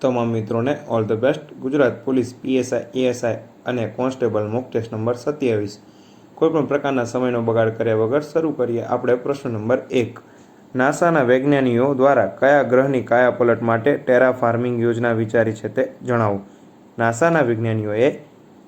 તમામ મિત્રોને all the best. Gujarat police PSI ASI અને કોન્સ્ટેબલ મોક ટેસ્ટ નંબર 27। કોઈપણ પ્રકારના સમયનો બગાડ કર્યા વગર શરૂ કરીએ આપણે પ્રશ્ન નંબર 1। નાસાના વૈજ્ઞાનિકો દ્વારા કયા ગ્રહની કાયાપલટ માટે ટેરાફાર્મિંગ યોજના વિચારી છે તે જણાવો। નાસાના વૈજ્ઞાનિકોએ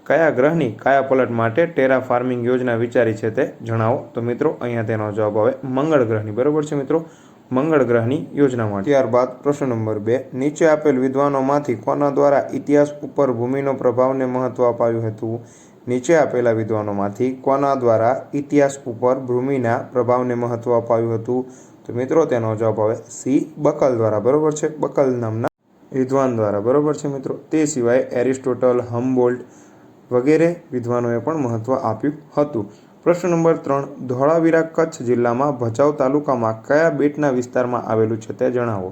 કયા ગ્રહની કાયાપલટ માટે ટેરાફાર્મિંગ યોજના વિચારી છે તે જણાવો। તો મિત્રો અહીંયા તેનો જવાબ આવે મંગળ ગ્રહની। બરોબર છે મિત્રો, મંગળ ગ્રહની યોજના માટે। ત્યારબાદ પ્રશ્ન નંબર 2। નીચે આપેલ વિદ્વાનોમાંથી કોના દ્વારા ઇતિહાસ ઉપર ભૂમિનો પ્રભાવને મહત્વ અપાયું હતું। નીચે આપેલા વિદ્વાનોમાંથી કોના દ્વારા ઇતિહાસ ઉપર ભૂમિના પ્રભાવને મહત્વ અપાયું હતું। તો મિત્રો તેનો જવાબ આવે સી બકલ દ્વારા। બરોબર છે, બકલ નામના વિદ્વાન દ્વારા। બરોબર છે મિત્રો, તે સિવાય એરિસ્ટોટલ, હમ્બોલ્ટ વગેરે વિદ્વાનોએ પણ મહત્વ આપ્યું હતું। પ્રશ્ન નંબર 3। ધોળાવીરા કચ્છ જિલ્લામાં ભચાઉ તાલુકામાં કયા બેટના વિસ્તારમાં આવેલું છે તે જણાવો।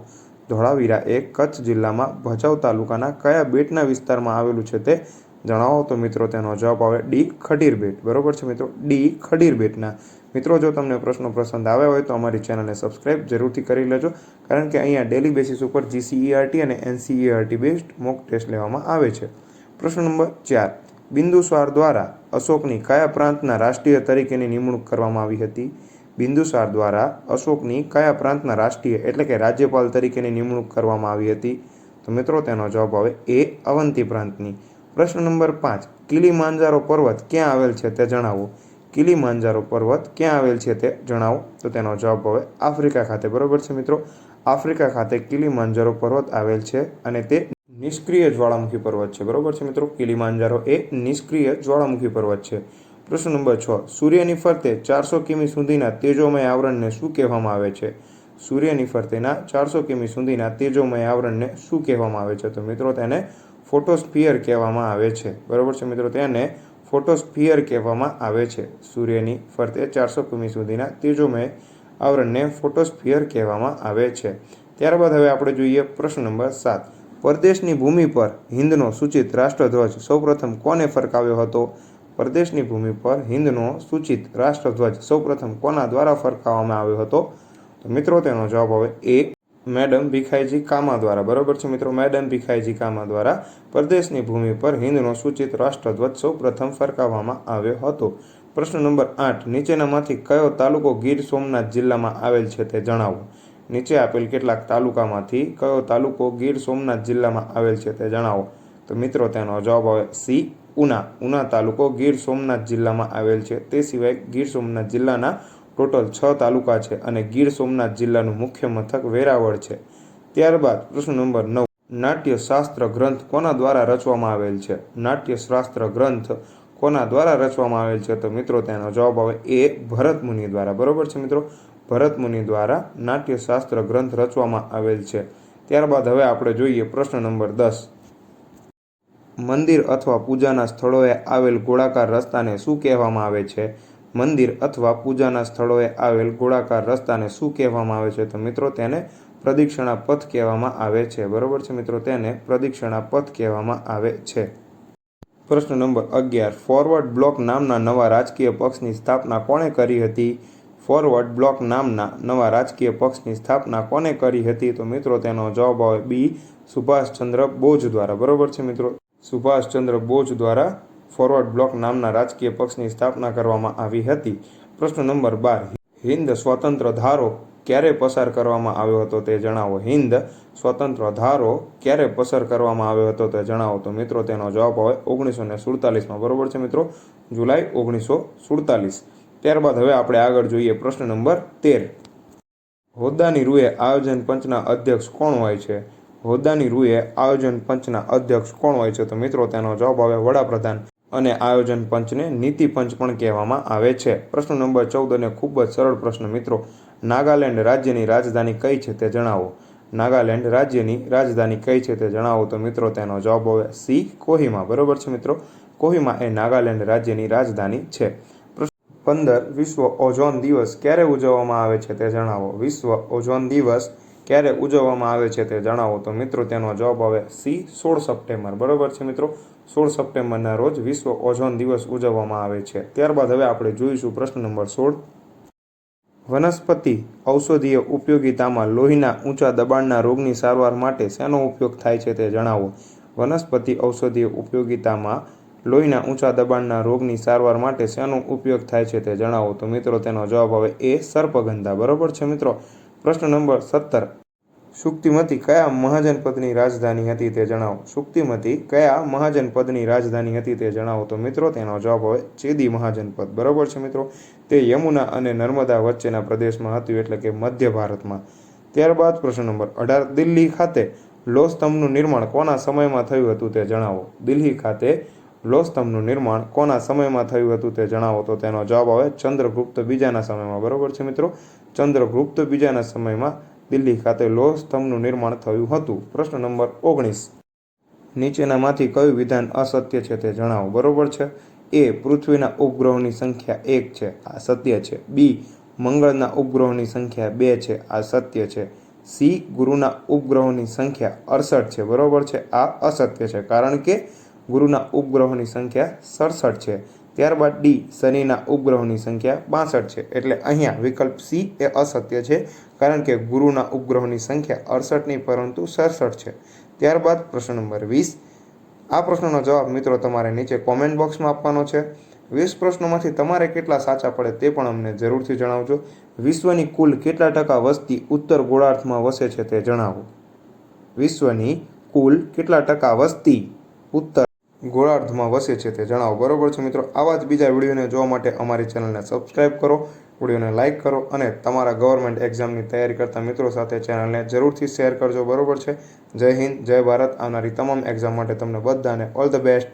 ધોળાવીરા એ કચ્છ જિલ્લામાં ભચાઉ તાલુકાના કયા બેટના વિસ્તારમાં આવેલું છે તે જણાવો। તો મિત્રો તેનો જવાબ આવે ડી ખડીર બેટ। બરોબર છે મિત્રો, ડી ખડીર બેટના। મિત્રો જો તમને પ્રશ્નો પસંદ આવ્યા હોય તો અમારી ચેનલને સબસ્ક્રાઇબ જરૂરથી કરી લેજો, કારણ કે અહીંયા ડેલી બેસિસ ઉપર જીસીઈઆરટી અને એનસીઈઆરટી બેસ્ડ મોક ટેસ્ટ લેવામાં આવે છે। પ્રશ્ન નંબર 4। બિંદુસાર દ્વારા અશોકની કયા પ્રાંતના રાષ્ટ્રીય તરીકેની નિમણૂક કરવામાં આવી હતી। બિંદુસાર દ્વારા અશોકની કયા પ્રાંતના રાષ્ટ્રીય એટલે કે રાજ્યપાલ તરીકેની નિમણૂક કરવામાં આવી હતી। તો મિત્રો તેનો જવાબ આવે એ અવંતી પ્રાંતની। પ્રશ્ન નંબર 5। કિલીમાંજારો પર્વત ક્યાં આવેલ છે તે જણાવો। કિલીમાંજારો પર્વત ક્યાં આવેલ છે તે જણાવો। તો તેનો જવાબ આવે આફ્રિકા ખાતે। બરોબર છે મિત્રો, આફ્રિકા ખાતે કિલીમાંજારો પર્વત આવેલ છે અને તે નિષ્ક્રિય જ્વાળામુખી પર્વત છે। બરોબર છે મિત્રો, કિલીમાંજારો એ નિષ્ક્રિય જ્વાળામુખી પર્વત છે। પ્રશ્ન નંબર 6। સૂર્યની ફરતે 400 કિમી સુધીના તેજોમય આવરણને શું કહેવામાં આવે છે। સૂર્યની ફરતેના 400 કિમી સુધીના તેજોમય આવરણને શું કહેવામાં આવે છે। તો મિત્રો તેને ફોટોસ્ફિયર કહેવામાં આવે છે। બરોબર છે મિત્રો, તેને ફોટોસ્ફિયર કહેવામાં આવે છે। સૂર્યની ફરતે 400 કિમી સુધીના તેજોમય આવરણને ફોટોસ્ફિયર કહેવામાં આવે છે। ત્યારબાદ હવે આપણે જોઈએ પ્રશ્ન નંબર 7। પરદેશની ભૂમિ પર હિન્દનો સૂચિત રાષ્ટ્રધ્વજ સૌપ્રથમ કોને ફરકાવ્યો હતો। પરદેશની ભૂમિ પર હિન્દનો સૂચિત રાષ્ટ્રધ્વજ સૌપ્રથમ કોના દ્વારા ફરકાવવામાં આવ્યો હતો। તો મિત્રો તેનો જવાબ આવે એ મેડમ ભીખાઈજી કામા દ્વારા। બરોબર છે મિત્રો, મેડમ ભીખાઈજી કામા દ્વારા પરદેશની ભૂમિ પર હિન્દનો સૂચિત રાષ્ટ્રધ્વજ સૌપ્રથમ ફરકાવવામાં આવ્યો હતો। પ્રશ્ન નંબર 8। નીચેનામાંથી કયો તાલુકો ગીર સોમનાથ જિલ્લામાં આવેલ છે તે જણાવો। નીચે આપેલ કેટલાક તાલુકામાંથી કયો તાલુકો ગીર સોમનાથ જિલ્લામાં આવેલ છે તે જણાવો। તો મિત્રો તેનો જવાબ આવે સી ઉના। ઉના તાલુકો ગીર સોમનાથ જિલ્લામાં આવેલ છે। તે સિવાય ગીર સોમનાથ જિલ્લાના ટોટલ 6 તાલુકા છે અને ગીર સોમનાથ જિલ્લાનું મુખ્ય મથક વેરાવળ છે। ત્યારબાદ પ્રશ્ન નંબર 9। નાટ્યશાસ્ત્ર ગ્રંથ કોના દ્વારા રચવામાં આવેલ છે। નાટ્યશાસ્ત્ર ગ્રંથ કોના દ્વારા રચવામાં આવેલ છે। તો મિત્રો તેનો જવાબ આવે એ ભરત મુનિ દ્વારા। બરોબર છે મિત્રો, ભરત મુનિ દ્વારા નાટ્યશાસ્ત્ર ગ્રંથ રચવામાં આવેલ છે। ત્યારબાદ હવે આપણે જોઈએ પ્રશ્ન નંબર 10। મંદિર અથવા પૂજાના સ્થળોએ આવેલ ગોળાકાર રસ્તાને શું કહેવામાં આવે છે। મંદિર અથવા પૂજાના સ્થળોએ આવેલ ગોળાકાર રસ્તાને શું કહેવામાં આવે છે। તો મિત્રો તેને પ્રદક્ષિણા પથ કહેવામાં આવે છે। બરોબર છે મિત્રો, તેને પ્રદક્ષિણા પથ કહેવામાં આવે છે। પ્રશ્ન નંબર 11। ફોરવર્ડ બ્લોક નામના નવા રાજકીય પક્ષની સ્થાપના કોણે કરી હતી। ફોરવર્ડ બ્લોક નામના નવા રાજકીય પક્ષની સ્થાપના કોને કરી હતી। તો મિત્રો તેનો જવાબ આવે બી સુભાષચંદ્ર બોઝ દ્વારા। બરોબર છે મિત્રો, સુભાષચંદ્ર બોઝ દ્વારા ફોરવર્ડ બ્લોક નામના રાજકીય પક્ષની સ્થાપના કરવામાં આવી હતી। પ્રશ્ન નંબર 12। હિન્દ સ્વતંત્ર ધારો ક્યારે પસાર કરવામાં આવ્યો હતો તે જણાવો। હિન્દ સ્વતંત્ર ધારો ક્યારે પસાર કરવામાં આવ્યો હતો તે જણાવો। તો મિત્રો તેનો જવાબ આવે 1947માં। બરોબર છે મિત્રો, જુલાઈ 1947। ત્યારબાદ હવે આપણે આગળ જોઈએ પ્રશ્ન નંબર 13। હોદ્દાની રૂએ આયોજન પંચના અધ્યક્ષ કોણ હોય છે। હોદ્દાની રૂએ આયોજન પંચના અધ્યક્ષ કોણ હોય છે। તો મિત્રો તેનો જવાબ આવે વડાપ્રધાન, અને આયોજન પંચને નીતિ પંચ પણ કહેવામાં આવે છે। પ્રશ્ન નંબર 14 અને ખૂબ જ સરળ પ્રશ્ન મિત્રો। નાગાલેન્ડ રાજ્યની રાજધાની કઈ છે તે જણાવો। નાગાલેન્ડ રાજ્યની રાજધાની કઈ છે તે જણાવો। તો મિત્રો તેનો જવાબ આવે સી કોહિમા। બરોબર છે મિત્રો, કોહિમા એ નાગાલેન્ડ રાજ્યની રાજધાની છે। 15। વિશ્વ ઓઝોન દિવસ ક્યારે ઉજવવામાં આવે છે તે જણાવો। વિશ્વ ઓઝોન દિવસ ક્યારે ઉજવવામાં આવે છે તે જણાવો। તો મિત્રો તેનો જવાબ આવે સી 16 સપ્ટેમ્બર। બરોબર છે મિત્રો, 16 સપ્ટેમ્બરના રોજ વિશ્વ ઓઝોન દિવસ ઉજવવામાં આવે છે। ત્યારબાદ હવે આપણે જોઈશું પ્રશ્ન નંબર 16। વનસ્પતિ ઔષધીય ઉપયોગિતામાં લોહીના ઊંચા દબાણના રોગની સારવાર માટે શેનો ઉપયોગ થાય છે તે જણાવો. વનસ્પતિ ઔષધીય ઉપયોગિતામાં લોહીના ઊંચા દબાણના રોગની સારવાર માટે શેનો ઉપયોગ થાય છે તે જણાવો. તો મિત્રો તેનો જવાબ આવે એ સર્પગંધા. બરોબર છે મિત્રો. પ્રશ્ન નંબર 17. સુક્તિમતી કયા મહાજનપદની રાજધાની હતી તે જણાવો. સુક્તિમતી કયા મહાજનપદની રાજધાની હતી તે જણાવો. તો મિત્રો તેનો જવાબ આવે ચેદી મહાજનપદ. બરોબર છે મિત્રો. તે યમુના અને નર્મદા વચ્ચેના પ્રદેશમાં હતું, એટલે કે મધ્ય ભારતમાં. ત્યારબાદ પ્રશ્ન નંબર 18. દિલ્હી ખાતે લોહ સ્તંભનું નિર્માણ કોના સમયમાં થયું હતું તે જણાવો. દિલ્હી ખાતે લોહ સ્તંભનું નિર્માણ કોના સમયમાં થયું હતું તે જણાવો. તો તેનો જવાબ આવે ચંદ્રગુપ્ત બીજાના સમયમાં. બરોબર છે મિત્રો. ચંદ્રગુપ્ત બીજાના સમયમાં દિલ્હી ખાતે લોહ સ્તંભનું નિર્માણ થયું હતું. પ્રશ્ન નંબર 19. નીચેનામાંથી કયું વિધાન અસત્ય છે તે જણાવો. બરોબર છે. એ. પૃથ્વીના ઉપગ્રહોની સંખ્યા 1 છે, આ સત્ય છે. બી. મંગળના ઉપગ્રહોની સંખ્યા 2 છે, આ સત્ય છે. સી. ગુરુના ઉપગ્રહોની સંખ્યા 68 છે. બરોબર છે. આ અસત્ય છે, કારણ કે ગુરુના ઉપગ્રહોની સંખ્યા 67 છે. ત્યારબાદ ડી. શનિના ઉપગ્રહોની સંખ્યા 62 છે. એટલે અહીંયા વિકલ્પ સી એ અસત્ય છે, કારણ કે ગુરુના ઉપગ્રહોની સંખ્યા 68 નહીં પરંતુ 67 છે. ત્યારબાદ પ્રશ્ન નંબર 20. આ પ્રશ્નનો જવાબ મિત્રો તમારે નીચે કોમેન્ટ બોક્સમાં આપવાનો છે. 20 પ્રશ્નોમાંથી તમારે કેટલા સાચા પડે તે પણ અમને જરૂરથી જણાવજો. વિશ્વની કુલ કેટલા ટકા વસ્તી ઉત્તર ગોળાર્ધમાં વસે છે તે જણાવો. વિશ્વની કુલ કેટલા ટકા વસ્તી ઉત્તર ગોળાર્ધમાં વસે છે તે જણાવો. બરોબર છે મિત્રો. આવા જ બીજા વિડીયોને જોવા માટે અમારી ચેનલને સબસ્ક્રાઈબ કરો, વિડીયોને લાઇક કરો અને તમારા ગવર્મેન્ટ એક્ઝામની તૈયારી કરતા મિત્રો સાથે ચેનલને જરૂરથી શેર કરજો. બરોબર છે. જય હિન્દ, જય ભારત. આવનારી તમામ એક્ઝામ માટે તમને બધાને ઓલ ધ બેસ્ટ.